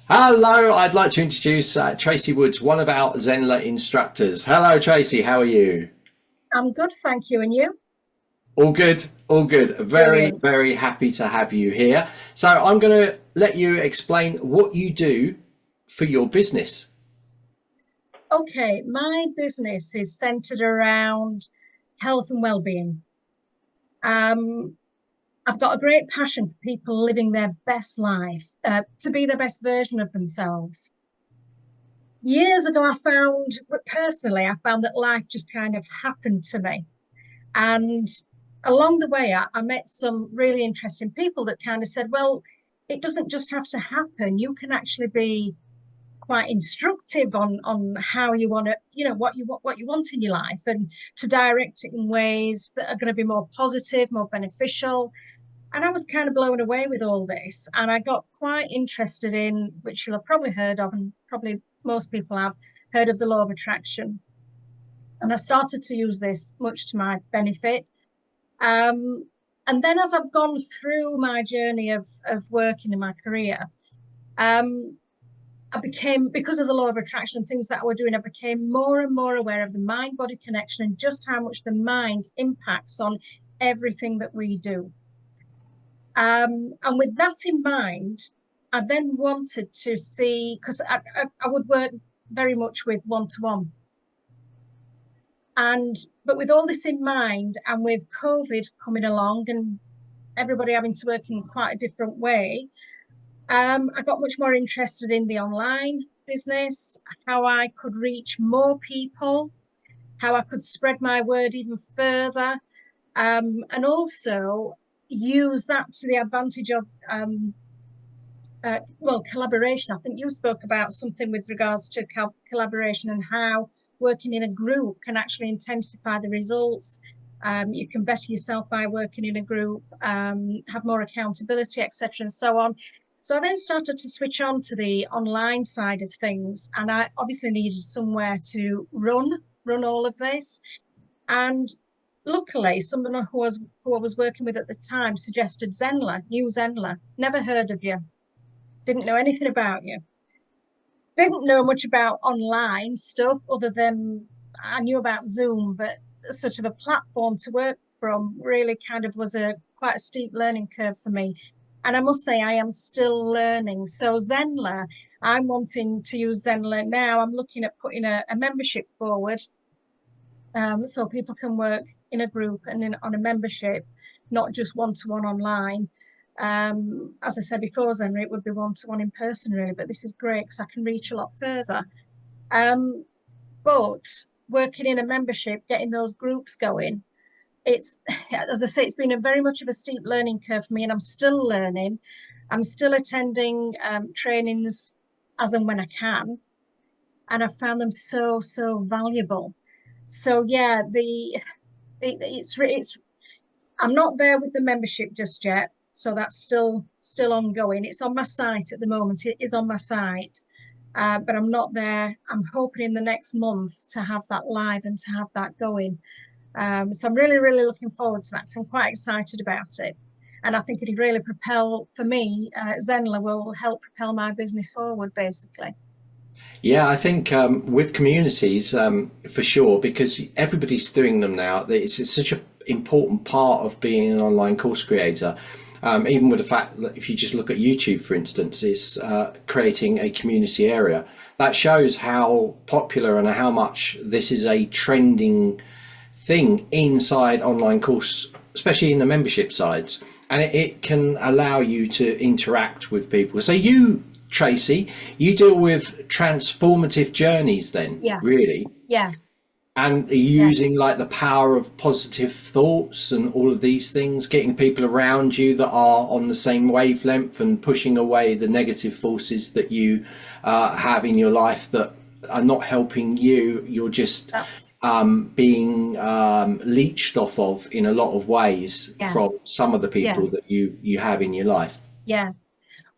Hello, I'd like to introduce Tracy Woods, one of our Zenler instructors. Hello, Tracy, how are you? I'm good, thank you. And you? All good, all good. Very, Brilliant. very happy to have you here. So, I'm going to let you explain what you do for your business. Okay, my business is centered around health and well-being. Um, I've got a great passion for people living their best life, to be the best version of themselves. Years ago, personally, I found that life just kind of happened to me. And along the way, I met some really interesting people that kind of said, well, it doesn't just have to happen. You can actually be quite instructive on how you want to, what you want in your life, and to direct it in ways that are going to be more positive, more beneficial. And I was kind of blown away with all this, and I got quite interested in, which you'll have probably heard of, and probably most people have heard of, the law of attraction. And I started to use this much to my benefit. um, and then as I've gone through my journey of working in my career, um, I became, because of the law of attraction and things that I were doing, I became more and more aware of the mind body connection and just how much the mind impacts on everything that we do. And with that in mind, I then wanted to see, because I would work very much with one to one. But with all this in mind, and with COVID coming along and everybody having to work in quite a different way, I got much more interested in the online business, how I could reach more people, how I could spread my word even further, and also use that to the advantage of, collaboration. I think you spoke about something with regards to collaboration and how working in a group can actually intensify the results. You can better yourself by working in a group, have more accountability, etc., and so on. So I then started to switch on to the online side of things, and I obviously needed somewhere to run all of this. And luckily, someone who I was working with at the time suggested Zenler, new Zenler. Never heard of you, didn't know anything about you, didn't know much about online stuff other than I knew about Zoom, but sort of a platform to work from really kind of was a quite a steep learning curve for me. And I must say, I am still learning. So Zenler, I'm wanting to use Zenler now. I'm looking at putting a membership forward, so people can work in a group and on a membership, not just one to one online. As I said before, Zenra, it would be one to one in person, really, but this is great because I can reach a lot further. Um, but working in a membership, getting those groups going, it's, as I say, it's been a very much of a steep learning curve for me, and I'm still learning. I'm still attending trainings as and when I can, and I found them so valuable. So yeah, it's I'm not there with the membership just yet, so that's still ongoing. It's on my site at the moment. It is on my site, but I'm not there. I'm hoping in the next month to have that live and to have that going. So I'm really looking forward to that. So I'm quite excited about it, and I think it'll really propel for me. Zenler will help propel my business forward, basically. Yeah, I think with communities, for sure, because everybody's doing them now. It's such an important part of being an online course creator. Even with the fact that if you just look at YouTube, for instance, it's creating a community area. That shows how popular and how much this is a trending thing inside online course, especially in the membership sides. And it can allow you to interact with people. So you, Tracy, you deal with transformative journeys then, Yeah, really, yeah, and are yeah. using like the power of positive thoughts and all of these things, getting people around you that are on the same wavelength and pushing away the negative forces that you have in your life that are not helping you. You're just That's being leached off of in a lot of ways yeah, from some of the yeah, people that you have in your life. yeah.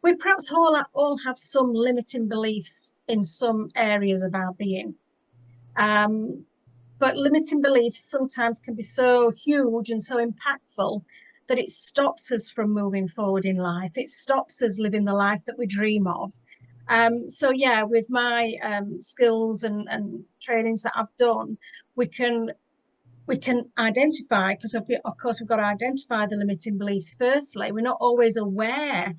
We perhaps all have some limiting beliefs in some areas of our being. Um, but limiting beliefs sometimes can be so huge and so impactful that it stops us from moving forward in life. It stops us living the life that we dream of. So yeah, with my skills and trainings that I've done, we can identify, because of course we've got to identify the limiting beliefs firstly. We're not always aware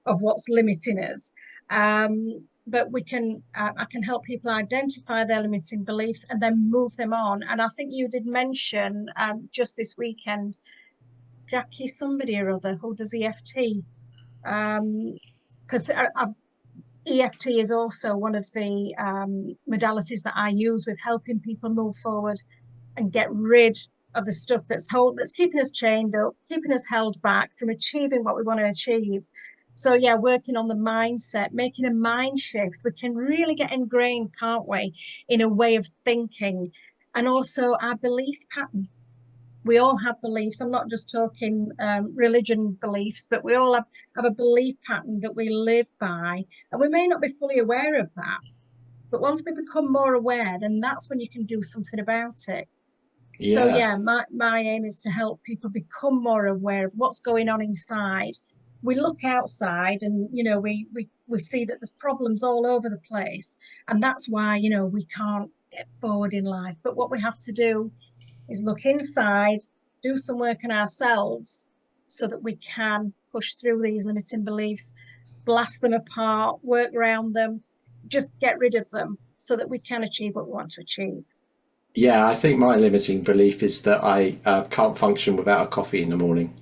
of what's limiting us. But we can, I can help people identify their limiting beliefs and then move them on. And I think you did mention just this weekend, Jackie somebody or other who does EFT. Because EFT is also one of the modalities that I use with helping people move forward and get rid of the stuff that's keeping us chained up, keeping us held back from achieving what we want to achieve. So yeah, working on the mindset, making a mind shift, we can really get ingrained, can't we, in a way of thinking, and also our belief pattern. We all have beliefs. I'm not just talking religion beliefs, but we all have a belief pattern that we live by, and we may not be fully aware of that. But once we become more aware, then that's when you can do something about it. So Yeah. yeah, my aim is to help people become more aware of what's going on inside. We look outside and we see that there's problems all over the place. And that's why, we can't get forward in life. But what we have to do is look inside, do some work on ourselves so that we can push through these limiting beliefs, blast them apart, work around them, just get rid of them so that we can achieve what we want to achieve. Yeah, I think my limiting belief is that I can't function without a coffee in the morning.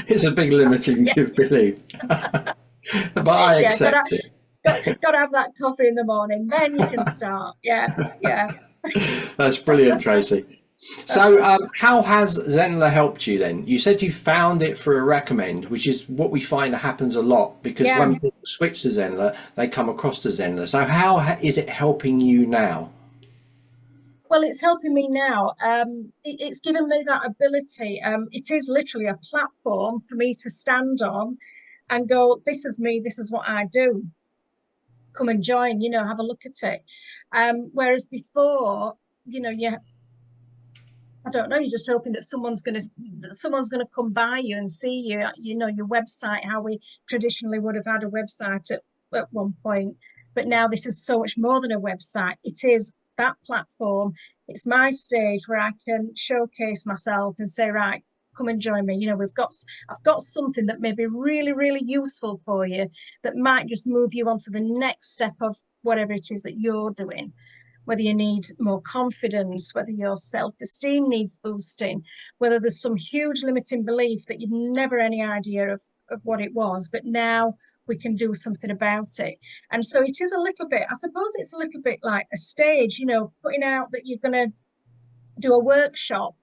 It's a big limiting belief, but I Yeah, accept it. got to have that coffee in the morning, then you can start. Yeah, yeah. That's brilliant, Tracy. So, how has Zenler helped you then? You said you found it for a recommend, which is what we find happens a lot because Yeah. when people switch to Zenler, they come across to Zenler. So, how is it helping you now? Well, it's helping me now. It's given me that ability. It is literally a platform for me to stand on and go, this is me, this is what I do. Come and join, have a look at it. Whereas before, you I don't know, you're just hoping that someone's gonna come by you and see you, your website, how we traditionally would have had a website at one point. But now this is so much more than a website. It is that platform. It's my stage where I can showcase myself and say, right, come and join me. I've got something that may be really, really useful for you that might just move you on to the next step of whatever it is that you're doing, whether you need more confidence, whether your self-esteem needs boosting, whether there's some huge limiting belief that you'd never any idea of what it was, but now we can do something about it. And so it is a little bit, I suppose it's a little bit like a stage, putting out that you're going to do a workshop,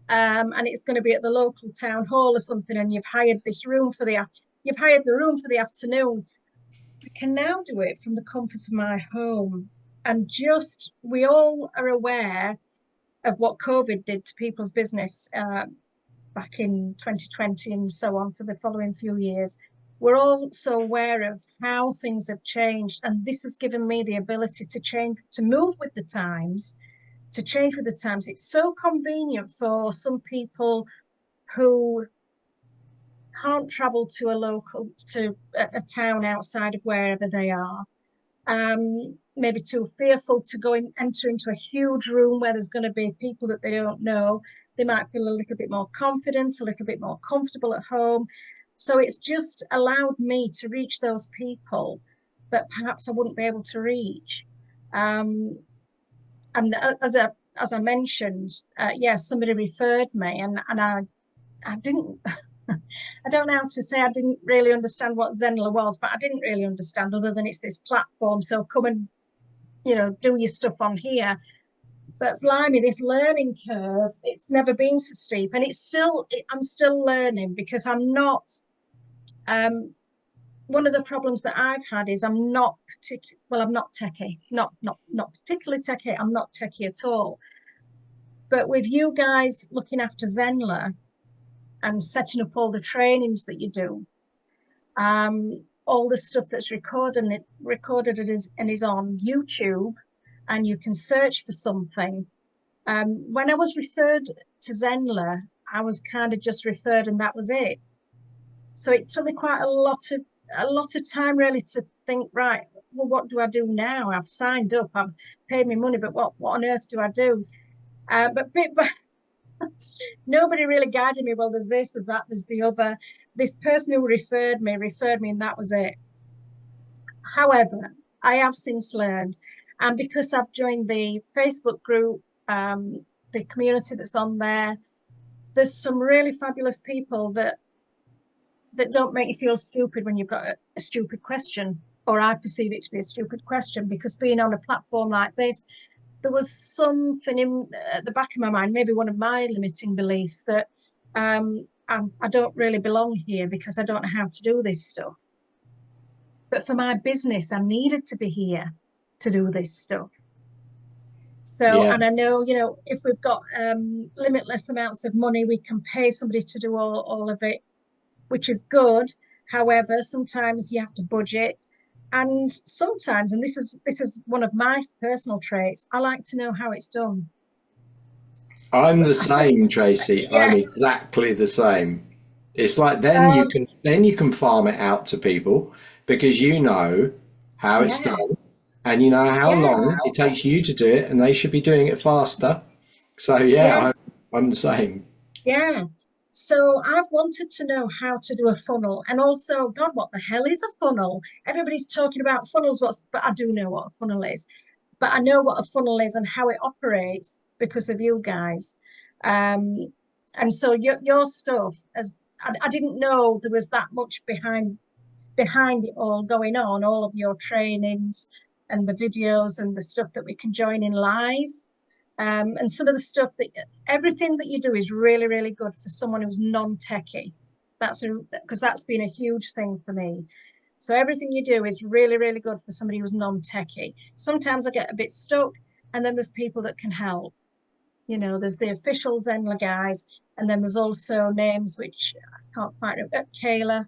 and it's going to be at the local town hall or something, and you've hired the room for the afternoon. I can now do it from the comfort of my home. And just, we all are aware of what COVID did to people's business back in 2020 and so on for the following few years. We're all so aware of how things have changed. And this has given me the ability to change, to move with the times, to change with the times. It's so convenient for some people who can't travel to a town outside of wherever they are, maybe too fearful to enter into a huge room where there's going to be people that they don't know. They might feel a little bit more confident, a little bit more comfortable at home. So it's just allowed me to reach those people that perhaps I wouldn't be able to reach. Um, and as I mentioned, yeah, somebody referred me, and I didn't. I don't know how to say I didn't really understand what Zenler was, but I didn't really understand other than it's this platform. So come and do your stuff on here. But blimey, this learning curve, it's never been so steep. And I'm still learning because I'm not, one of the problems that I've had is I'm not I'm not techie, not particularly techie. I'm not techie at all. But with you guys looking after Zenler and setting up all the trainings that you do, all the stuff that's recorded and is on YouTube, and you can search for something. When I was referred to Zenler, I was kind of just referred and that was it. So it took me quite a lot of a lot of time really to think, right, well, what do I do now? I've signed up, I've paid me money, but what on earth do I do? But bit by nobody really guided me. Well, there's this, there's that, there's the other. This person who referred me, and that was it. However, I have since learned, and because I've joined the Facebook group, the community that's on there, there's some really fabulous people that don't make you feel stupid when you've got a stupid question, or I perceive it to be a stupid question, because being on a platform like this, there was something in at the back of my mind, maybe one of my limiting beliefs, that I don't really belong here because I don't know how to do this stuff. But for my business, I needed to be here to do this stuff. So, Yeah. and I know, if we've got limitless amounts of money, we can pay somebody to do all of it, which is good. However, sometimes you have to budget. And sometimes, and this is one of my personal traits, I like to know how it's done. I'm the same, Tracy. I'm Yeah. exactly the same. It's like then you can farm it out to people because you know how it's Yeah. done and you know how Yeah. long it takes you to do it, and they should be doing it faster. So yeah, Yes. I'm the same. Yeah. So I've wanted to know how to do a funnel, and also, God, what the hell is a funnel? Everybody's talking about funnels, but I do know what a funnel is. But I know what a funnel is and how it operates because of you guys. Um, and so your stuff, as I didn't know there was that much behind it all going on, all of your trainings and the videos and the stuff that we can join in live. And some of the stuff everything that you do is really, really good for someone who's non-techy. Because that's been a huge thing for me. So everything you do is really, really good for somebody who's non-techy. Sometimes I get a bit stuck, and then there's people that can help. There's the official Zenler guys, and then there's also names which I can't quite remember. Kayla,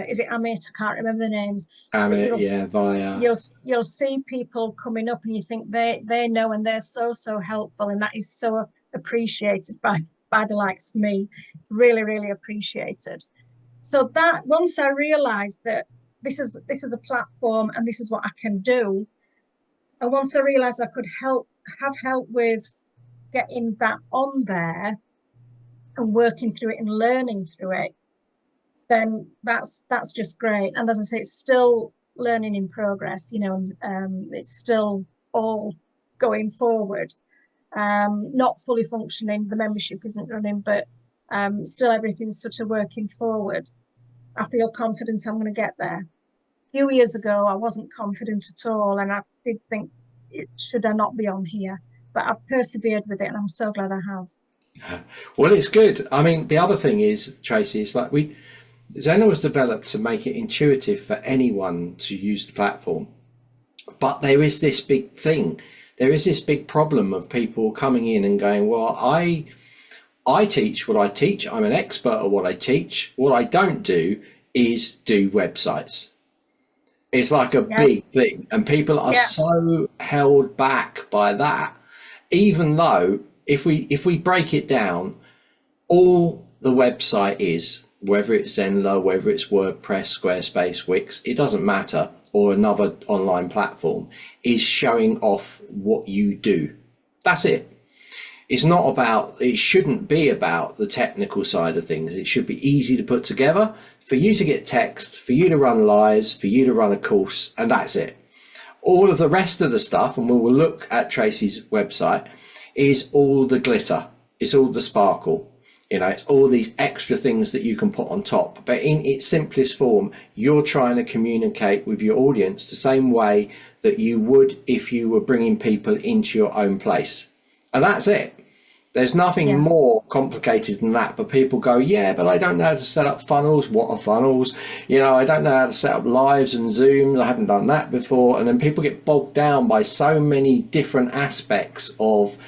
is it Amit? I can't remember the names. But Yeah, via. you'll see people coming up, and you think they know, and they're so helpful, and that is so appreciated by the likes of me. Really, really appreciated. So that once I realized that this is a platform and this is what I can do, and once I realized I could have help with getting that on there and working through it and learning through it, then that's just great. And as I say, it's still learning in progress, and it's still all going forward. Not fully functioning, the membership isn't running, but still everything's sort of working forward. I feel confident I'm going to get there. A few years ago, I wasn't confident at all, and I did think, should I not be on here? But I've persevered with it, and I'm so glad I have. Well, it's good. I mean, the other thing is, Tracy, it's like Zenler was developed to make it intuitive for anyone to use the platform. But there is this big thing. There is this big problem of people coming in and going, well, I teach what I teach. I'm an expert at what I teach. What I don't do is do websites. It's like a big thing. And people are so held back by that. Even though if we break it down, all the website is, whether it's Zenler, whether it's WordPress, Squarespace, Wix, it doesn't matter, or another online platform, is showing off what you do. That's it. It shouldn't be about the technical side of things. It should be easy to put together for you to get text, for you to run lives, for you to run a course, and that's it. All of the rest of the stuff, and we will look at Tracy's website, is all the glitter. It's all the sparkle. It's all these extra things that you can put on top. But in its simplest form, you're trying to communicate with your audience the same way that you would if you were bringing people into your own place. And that's it. There's nothing more complicated than that. But people go, yeah, but I don't know how to set up funnels. What are funnels? I don't know how to set up lives and Zooms. I haven't done that before. And then people get bogged down by so many different aspects of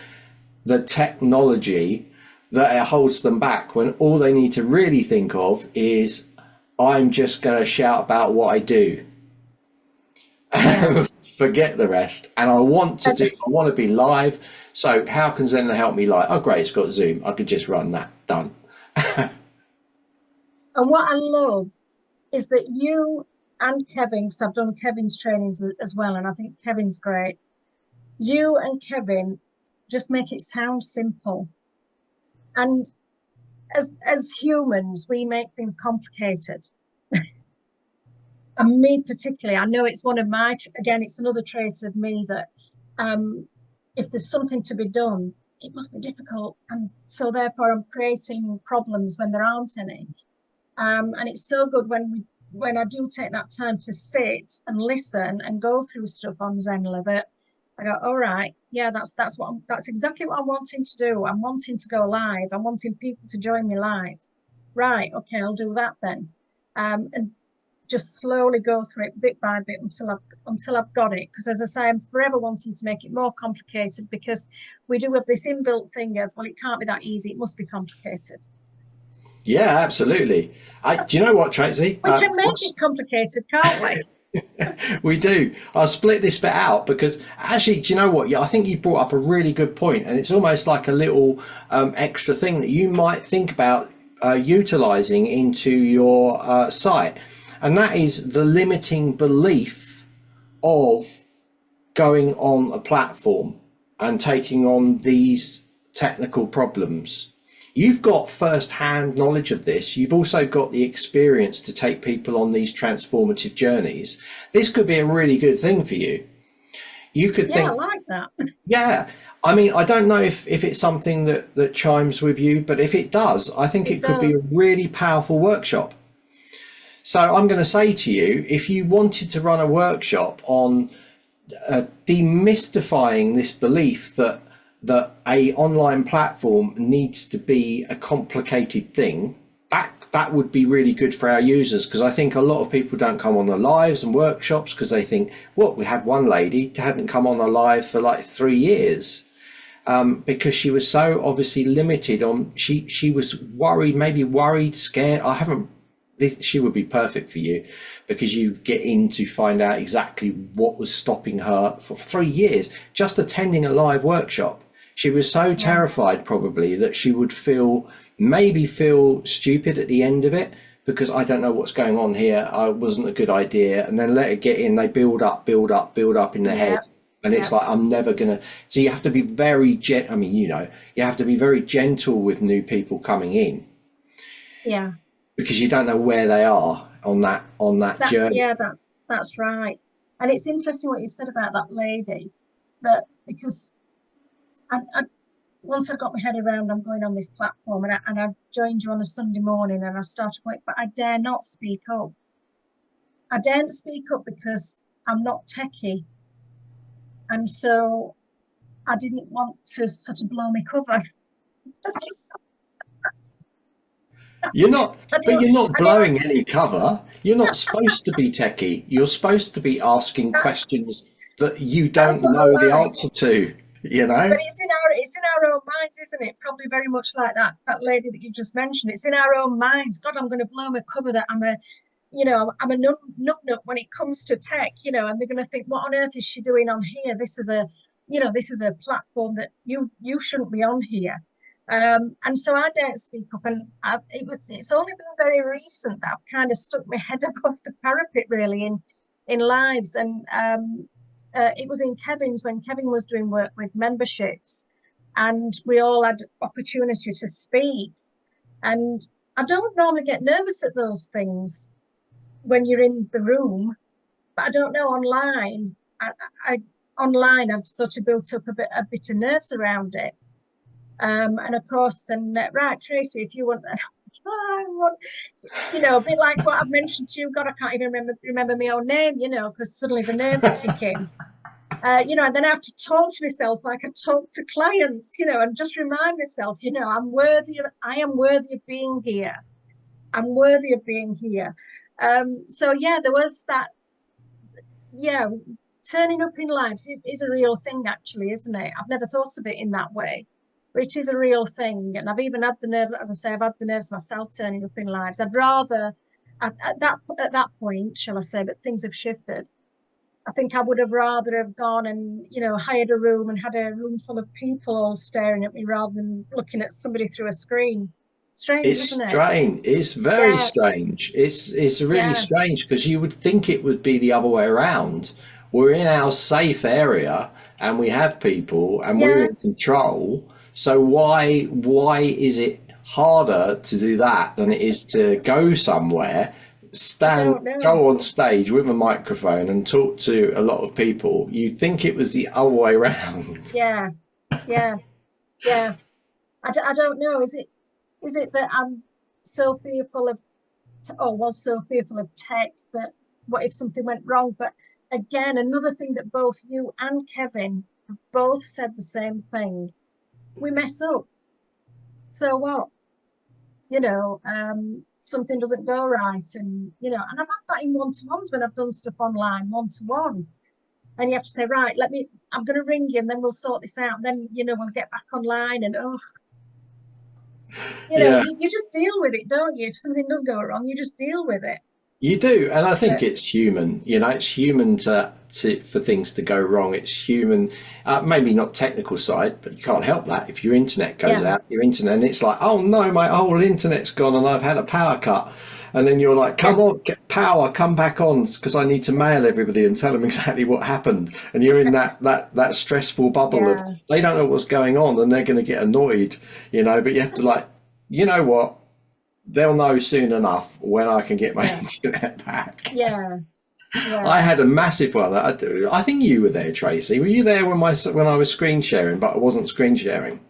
the technology that it holds them back, when all they need to really think of is, I'm just going to shout about what I do. Forget the rest. And I want to be live. So how can Zenler help me live? Oh, great. It's got Zoom. I could just run that. Done. And what I love is that you and Kevin, because I've done Kevin's trainings as well, and I think Kevin's great. You and Kevin just make it sound simple. And as humans, we make things complicated. And me particularly, I know it's one of my, again, it's another trait of me that if there's something to be done, it must be difficult. And so therefore I'm creating problems when there aren't any. And it's so good when I do take that time to sit and listen and go through stuff on Zenler that I go, all right, yeah, that's exactly what I'm wanting to do. I'm wanting to go live. I'm wanting people to join me live. Right, okay, I'll do that then. And just slowly go through it bit by bit until I've got it. Because as I say, I'm forever wanting to make it more complicated because we do have this inbuilt thing of, well, it can't be that easy. It must be complicated. Yeah, absolutely. Do you know what, Tracy? We can make it complicated, can't we? We do. I'll split this bit out because actually, do you know what? Yeah, I think you brought up a really good point, and it's almost like a little extra thing that you might think about utilizing into your site, and that is the limiting belief of going on a platform and taking on these technical problems. You've got first-hand knowledge of this. You've also got the experience to take people on these transformative journeys. This could be a really good thing for you. You could think, I like that. Yeah. I mean, I don't know if it's something that chimes with you, but if it does, I think it could be a really powerful workshop. So I'm going to say to you, if you wanted to run a workshop on demystifying this belief that a online platform needs to be a complicated thing, that would be really good for our users, because I think a lot of people don't come on the lives and workshops because they think, well, we had one lady who hadn't come on a live for like 3 years because she was so obviously limited on, she was worried, scared. She would be perfect for you because you get in to find out exactly what was stopping her for 3 years just attending a live workshop. She was so terrified probably that she would feel stupid at the end of it because I don't know what's going on here. I wasn't a good idea. And then let it get in. They build up in their head. And it's like, I'm never going to. So you have to be very you have to be very gentle with new people coming in. Yeah. Because you don't know where they are on that journey. Yeah, that's right. And it's interesting what you've said about that lady, that because I once I got my head around, I'm going on this platform, and I joined you on a Sunday morning, and I started going, but I dare not speak up. I daren't speak up because I'm not techie, and so I didn't want to sort of blow my cover. You're not blowing any cover. You're not supposed to be techie. You're supposed to be asking questions that you don't know the answer to. You know, but it's in our own minds, isn't it? Probably very much like that lady that you just mentioned. It's in our own minds. God, I'm going to blow my cover that I'm a nut when it comes to tech, and they're going to think, what on earth is she doing on here? This is a platform that you shouldn't be on here. And so I don't speak up, and it's only been very recent that I've kind of stuck my head above the parapet really in lives. And it was in Kevin's, when Kevin was doing work with memberships, and we all had opportunity to speak. And I don't normally get nervous at those things when you're in the room, but I don't know, online. Online I've sort of built up a bit of nerves around it. And of course, then right, Tracy, if you want, a bit like what I've mentioned to you. God, I can't even remember my own name, because suddenly the nerves kick in. And then I have to talk to myself like I talk to clients, and just remind myself, I am worthy of being here. I'm worthy of being here. So yeah, there was that. Yeah, turning up in lives is a real thing, actually, isn't it? I've never thought of it in that way, but it is a real thing. And I've even had the nerves, as I say, I've had the nerves myself turning up in lives. I'd rather, at that point, shall I say, but things have shifted. I think I would have rather have gone and, hired a room and had a room full of people all staring at me rather than looking at somebody through a screen. Strange, It's isn't it? strange. It's very Yeah, strange. It's really yeah, strange because you would think it would be the other way around. We're in our safe area and we have people and we're yeah. in control. So why is it harder to do that than it is to go somewhere, I don't know. go on stage with a microphone and talk to a lot of people? You'd think it was the other way around. Yeah, yeah, yeah. I don't know. Is it that I'm so fearful of or was so fearful of tech that what if something went wrong? But again, another thing that both you and Kevin have both said the same thing. We mess up. So what? Something doesn't go right, and and I've had that in one-to-ones when I've done stuff online, one-to-one. And you have to say, right, I'm going to ring you and then we'll sort this out. And then, we'll get back online and, Yeah. you just deal with it, don't you? If something does go wrong, you just deal with it. You do, and I think But it's human. You know, it's human to for things to go wrong. It's human, maybe not technical side, but you can't help that. If your internet goes yeah, out, your internet, and it's like, oh no, my whole internet's gone, and I've had a power cut, and then you're like, yeah, come on, get power, come back on, because I need to mail everybody and tell them exactly what happened. And you're in that stressful bubble of yeah, they don't know what's going on, and they're going to get annoyed, But you have to like, you know what? They'll know soon enough when I can get my yeah, internet back. yeah, I yeah. had a massive one. I think you were there, Tracy. Were you there when I was screen sharing, but I wasn't screen sharing?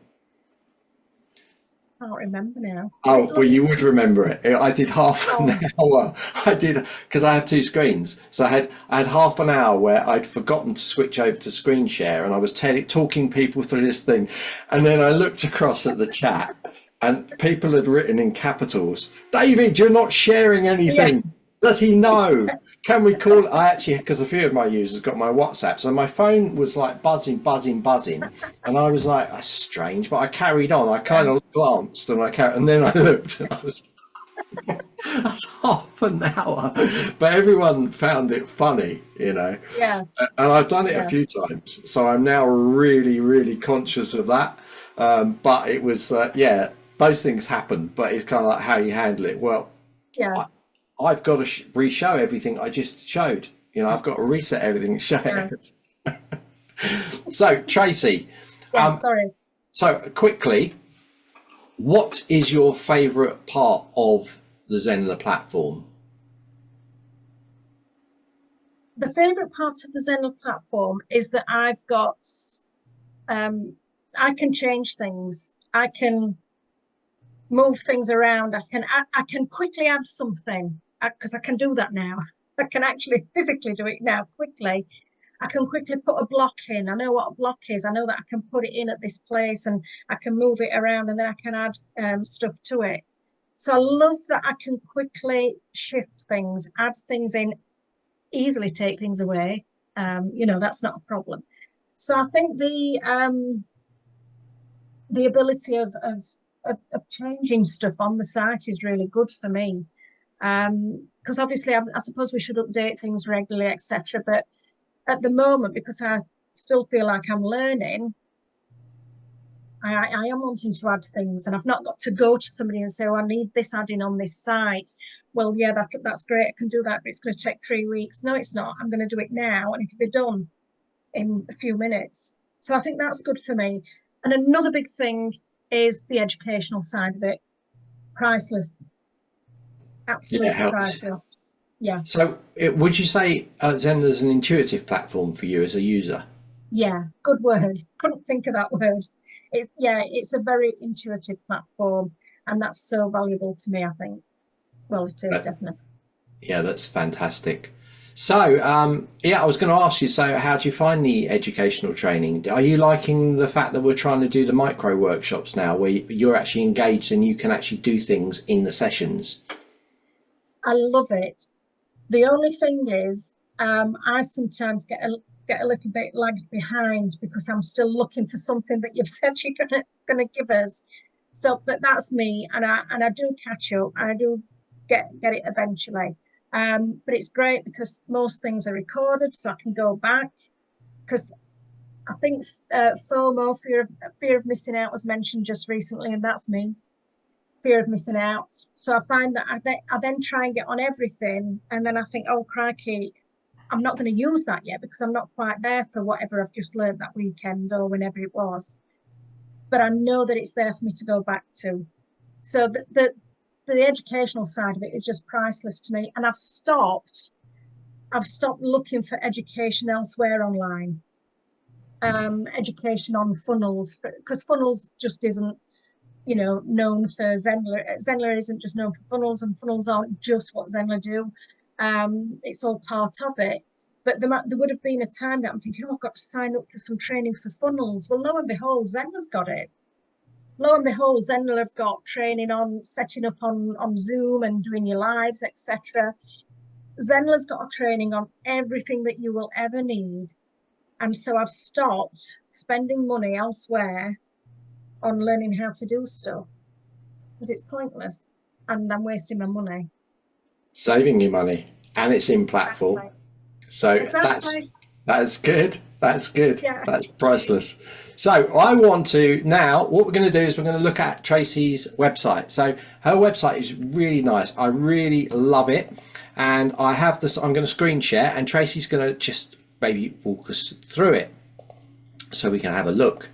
I can't remember now. Was it Oh, well, long? you would remember it. I did half an Oh, hour. I did because I have two screens, so I had half an hour where I'd forgotten to switch over to screen share, and I was talking people through this thing, and then I looked across at the chat, and people had written in capitals, "David, you're not sharing yeah, anything. Does he know? Can we call?" I actually, because a few of my users got my WhatsApp, so my phone was like buzzing, buzzing, buzzing, and I was like, "That's strange," but I carried on. I kind yeah, of glanced and then I looked, and I was, that's half an hour. But everyone found it funny. yeah, And I've done it a yeah, few times, so I'm now really, really conscious of that. But it was, yeah, those things happen, but it's kind of like how you handle it. Well, yeah, I, I've got to re-show everything I just showed. I've got to reset everything and show yeah, it. So, Tracy, yeah. um, Sorry. so quickly, what is your favourite part of the Zenler platform? The favorite part of the Zenler platform is that um, I can change things. I can move things around. I can quickly add something because I can do that now. I can actually physically do it now quickly. I can quickly put a block in. I know what a block is. I know that I can put it in at this place and I can move it around and then I can add stuff to it. So I love that I can quickly shift things, add things in, easily take things away. That's not a problem. So I think the ability of changing stuff on the site is really good for me. Because obviously, I suppose we should update things regularly, etc. But at the moment, because I still feel like I'm learning, I am wanting to add things, and I've not got to go to somebody and say, "Oh, I need this adding on this site." Well, yeah, that's great. I can do that, but it's going to take 3 weeks. No, it's not. I'm going to do it now, and it'll be done in a few minutes. So I think that's good for me. And another big thing is the educational side of it. Priceless, Yeah, absolutely how priceless. Yeah, so would you say Zenler is an intuitive platform for you as a user? yeah, good word. Couldn't think of that word. It's a very intuitive platform, and that's so valuable to me, I think. Well, it is Uh, definitely. yeah, that's fantastic. So, yeah, I was going to ask you, so how do you find the educational training? Are you liking the fact that we're trying to do the micro workshops now, where you're actually engaged and you can actually do things in the sessions? I love it. The only thing is, I sometimes get a little bit lagged behind because I'm still looking for something that you've said you're gonna give us. So, but that's me, and I do catch up. I do get it eventually. But it's great because most things are recorded, so I can go back. Because I think FOMO, fear of missing out, was mentioned just recently, and that's me. fear of missing out. So I find that I then try and get on everything, and then I think, oh crikey, I'm not going to use that yet because I'm not quite there for whatever I've just learned that weekend or whenever it was. But I know that it's there for me to go back to. So the educational side of it is just priceless to me, and I've stopped looking for education elsewhere online. Education on funnels, because funnels just isn't, known for Zenler. Zenler isn't just known for funnels, and funnels aren't just what Zenler do. It's all part of it. But there would have been a time that I'm thinking, oh, I've got to sign up for some training for funnels. Well, lo and behold, Zenler's got it. Lo and behold, Zenler have got training on setting up on Zoom and doing your lives, etc. Zenler's got a training on everything that you will ever need. And so I've stopped spending money elsewhere on learning how to do stuff because it's pointless and I'm wasting my money. Saving you money, and it's in platform. Exactly. So Exactly. that's good. That's good. Yeah. That's priceless. So I want to now, what we're going to do is we're going to look at Tracy's website. So her website is really nice. I really love it. And I have this, I'm going to screen share, and Tracy's going to just maybe walk us through it so we can have a look.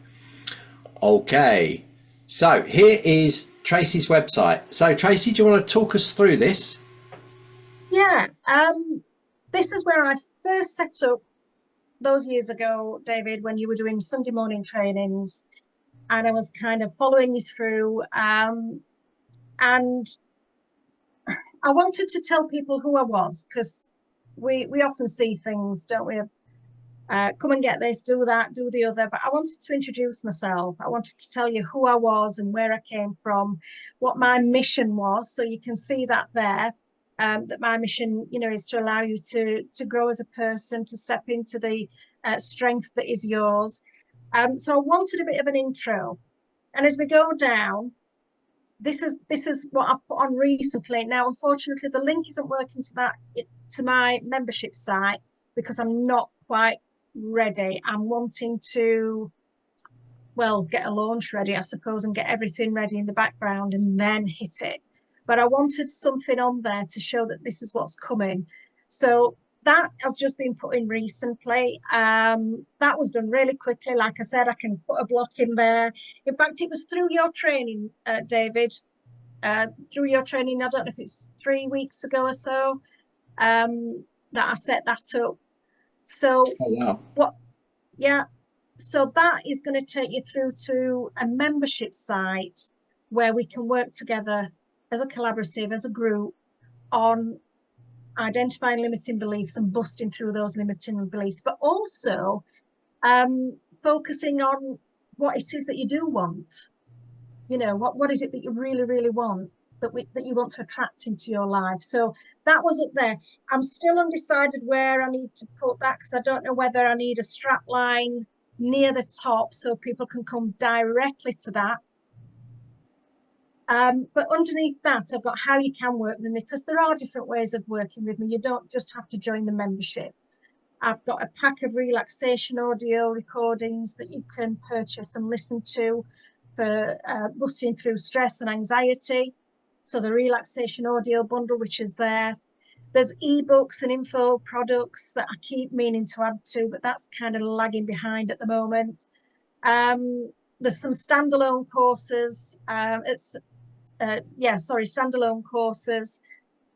Okay. So here is Tracy's website. So Tracy, do you want to talk us through this? Yeah. This is where I first set up those years ago, David, when you were doing Sunday morning trainings, and I was kind of following you through. And I wanted to tell people who I was, because we often see things, don't we? Come and get this, do that, do the other. But I wanted to introduce myself. I wanted to tell you who I was and where I came from, what my mission was. So you can see that there. That my mission, is to allow you to grow as a person, to step into the strength that is yours. So I wanted a bit of an intro, and as we go down, this is what I've put on recently. Now, unfortunately, the link isn't working to my membership site because I'm not quite ready. I'm wanting to, well, get a launch ready, I suppose, and get everything ready in the background and then hit it. But I wanted something on there to show that this is what's coming. So that has just been put in recently. That was done really quickly. Like I said, I can put a block in there. In fact, it was through your training, David, through your training, I don't know if it's 3 weeks ago or so, that I set that up. So Oh, wow. yeah, so that is going to take you through to a membership site where we can work together as a collaborative, as a group, on identifying limiting beliefs and busting through those limiting beliefs, but also focusing on what it is that you do want. What is it that you really, really want, that you want to attract into your life? So that was up there. I'm still undecided where I need to put that, because I don't know whether I need a strap line near the top so people can come directly to that. But underneath that, I've got how you can work with me, because there are different ways of working with me. You don't just have to join the membership. I've got a pack of relaxation audio recordings that you can purchase and listen to for busting through stress and anxiety. So the relaxation audio bundle, which is there. There's ebooks and info products that I keep meaning to add to, but that's kind of lagging behind at the moment. There's some standalone courses. Standalone courses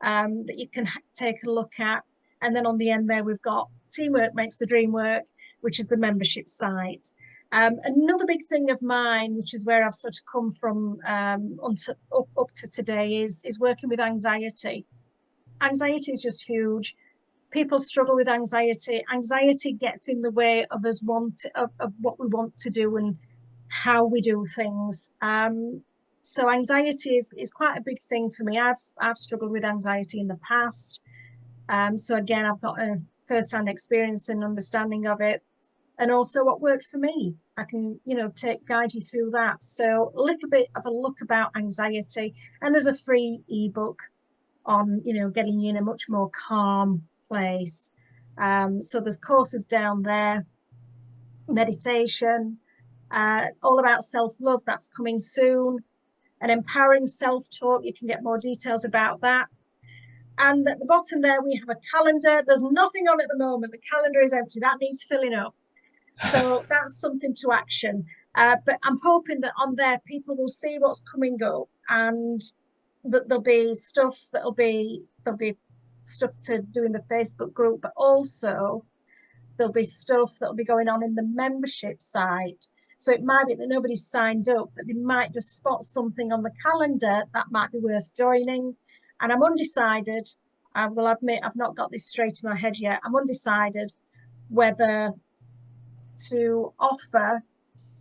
that you can take a look at. And then on the end there, we've got Teamwork Makes the Dream Work, which is the membership site. Another big thing of mine, which is where I've sort of come from up to today, is working with anxiety. Anxiety is just huge. People struggle with anxiety. Anxiety gets in the way of us of what we want to do and how we do things. So anxiety is quite a big thing for me. I've struggled with anxiety in the past. So again, I've got a first-hand experience and understanding of it, and also what worked for me. I can, guide you through that. So a little bit of a look about anxiety, and there's a free ebook on, getting you in a much more calm place. So there's courses down there, meditation, all about self-love, that's coming soon. an empowering self-talk. You can get more details about that. And at the bottom there, we have a calendar. There's nothing on at the moment. The calendar is empty. That needs filling up. So that's something to action. But I'm hoping that on there, people will see what's coming up, and that there'll be stuff stuff to do in the Facebook group, but also there'll be stuff that'll be going on in the membership site. So it might be that nobody's signed up, but they might just spot something on the calendar that might be worth joining. And I'm undecided. I will admit I've not got this straight in my head yet. I'm undecided whether to offer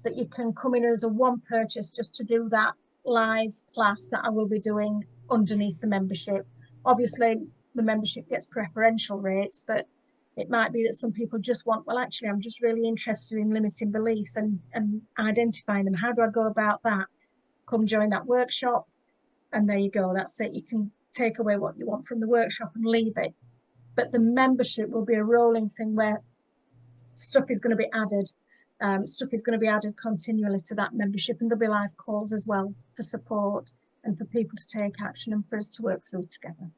that you can come in as a one purchase just to do that live class that I will be doing underneath the membership. Obviously, the membership gets preferential rates, but it might be that some people just want, well, actually, I'm just really interested in limiting beliefs and identifying them. How do I go about that? Come join that workshop, and there you go. That's it. You can take away what you want from the workshop and leave it. But the membership will be a rolling thing where stuff is going to be added. Stuff is going to be added continually to that membership, and there'll be live calls as well for support and for people to take action and for us to work through together.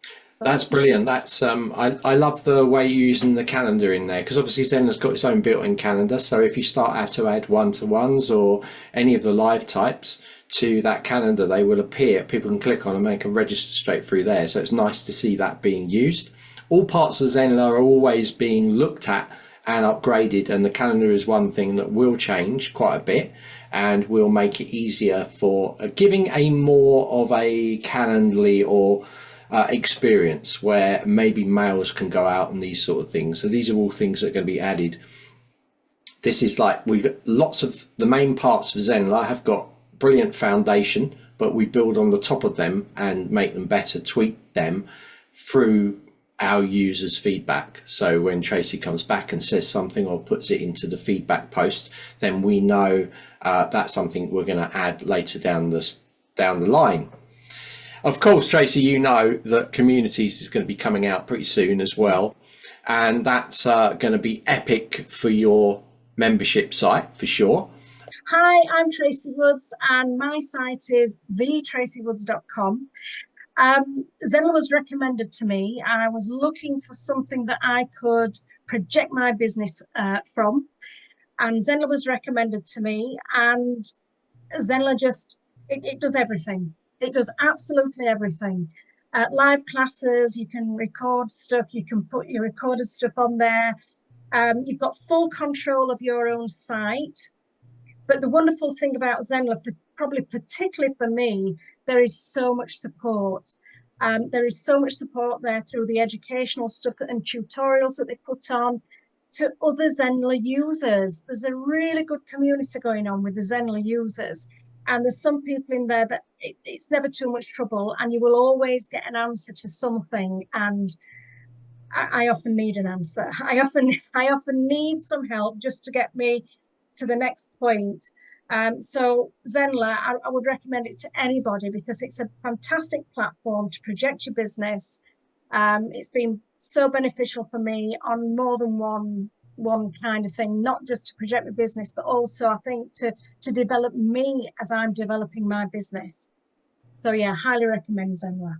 So that's brilliant. That's I love the way you're using the calendar in there, because obviously Zenler's got its own built-in calendar. So if you start to add one-to-ones or any of the live types to that calendar, they will appear. People can click on and they can register straight through there. So it's nice to see that being used. All parts of Zenler are always being looked at and upgraded, and the calendar is one thing that will change quite a bit and will make it easier for giving a more of a calendly or experience where maybe mails can go out and these sort of things. So these are all things that are going to be added. This is like, we've got lots of the main parts of Zenler have got brilliant foundation, but we build on the top of them and make them better, tweak them through our users' feedback. So when Tracy comes back and says something or puts it into the feedback post, then we know that's something we're going to add later down the line. Of course, Tracy, you know that Communities is going to be coming out pretty soon as well, and that's going to be epic for your membership site for sure. Hi, I'm Tracy Woods, and my site is thetracywoods.com. Zenler was recommended to me. I was looking for something that I could project my business from, and Zenler was recommended to me, and Zenler just, it does everything. It does absolutely everything. Live classes, you can record stuff, you can put your recorded stuff on there. You've got full control of your own site. But the wonderful thing about Zenler, probably particularly for me, there is so much support. There is so much support there through the educational stuff and tutorials that they put on to other Zenler users. There's a really good community going on with the Zenler users. And there's some people in there that it's never too much trouble, and you will always get an answer to something. And I often need an answer. I often need some help just to get me to the next point. So Zenler, I would recommend it to anybody because it's a fantastic platform to project your business. It's been so beneficial for me on more than one kind of thing, not just to project my business, but also I think to develop me as I'm developing my business. So yeah, highly recommend Zenler.